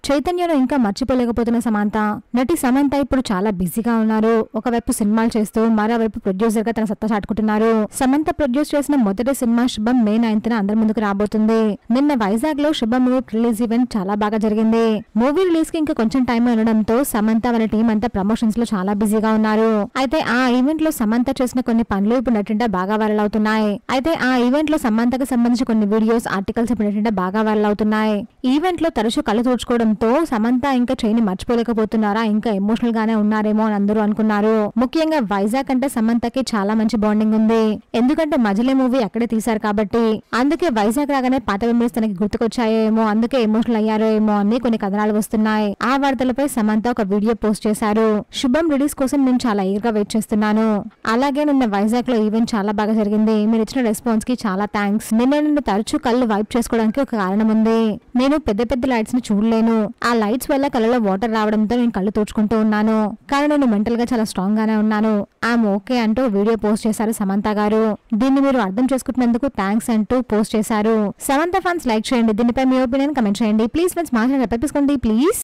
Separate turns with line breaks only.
చైతన్యను ఇంకా మర్చిపోలేకపోతున్న సమంత. నటి సమంత ఇప్పుడు చాలా బిజీగా ఉన్నారు. ఒకవైపు సినిమాలు చేస్తూ మరోవైపు ప్రొడ్యూసర్ గా తన సత్తా చాటుకుంటున్నారు. సమంత ప్రొడ్యూస్ చేసిన మొదటి సినిమా శుభం మే 9న అందరి ముందుకు రాబోతుంది. నిన్న వైజాగ్ లో శుభం మూవీ రిలీజ్ ఈవెంట్ చాలా బాగా జరిగింది. మూవీ రిలీజ్ కి ఇంకా కొంచెం టైం ఉండడంతో సమంత వాళ్ళ టీం అంతా ప్రమోషన్స్ లో చాలా బిజీగా ఉన్నారు. అయితే ఆ ఈవెంట్ లో సమంత చేసిన కొన్ని పనులు ఇప్పుడు నటింట బాగా వైరల్ అవుతున్నాయి. అయితే ఆ ఈవెంట్ లో సమంతకు సంబంధించిన కొన్ని వీడియోస్, ఆర్టికల్స్ ఇప్పుడు నటింట బాగా వైరల్ అవుతున్నాయి. ఈవెంట్ లో తరచూ కళ్ళు తుడుచుకోవడంతో సమంత ఇంకా చైని మర్చిపోలేకపోతున్నారా, ఇంకా ఎమోషనల్ గానే ఉన్నారేమో అని అందరూ అనుకున్నారు. ముఖ్యంగా వైజాగ్ అంటే సమంతకి చాలా మంచి బాండింగ్ ఉంది. ఎందుకంటే మజిలీ మూవీ అక్కడే తీశారు కాబట్టి. అందుకే వైజాగ్ రాగానే పాత మెమరీస్ తనకి గుర్తుకొచ్చాయేమో, అందుకే ఎమోషనల్ అయ్యారో ఏమో అని కొన్ని కథనాలు వస్తున్నాయి. ఆ వార్తలపై సమంత ఒక వీడియో పోస్ట్ చేశారు. శుభం రిలీజ్ కోసం నేను చాలా ఈగర్ గా వెయిట్ చేస్తున్నాను. అలాగే నిన్న వైజాగ్ లో ఈవెంట్ చాలా బాగా జరిగింది. మీరు ఇచ్చిన రెస్పాన్స్ కి చాలా థ్యాంక్స్. నిన్న తరచూ కళ్ళు వైప్ చేసుకోవడానికి ఒక కారణం ఉంది. నేను పెద్ద పెద్ద లైట్స్ ని చూడలేను. ఆ లైట్స్ వల్ల కళ్ళలో వాటర్ రావడంతో నేను కళ్ళు తూచుకుంటూ ఉన్నాను. కానీ నేను మెంటల్ గా చాలా స్ట్రాంగ్ గానే ఉన్నాను. ఐఎమ్ ఓకే అంటూ వీడియో పోస్ట్ చేశారు సమంత గారు. దీన్ని మీరు అర్థం చేసుకుంటున్నందుకు థ్యాంక్స్ అంటూ పోస్ట్ చేశారు. సమంత ఫ్యాన్స్ లైక్ చేయండి. దీనిపై మీ ఒపీనియన్ కమెంట్ చేయండి. ప్లీజ్ ఫ్రెండ్స్ మాట్లాడి ప్లీజ్.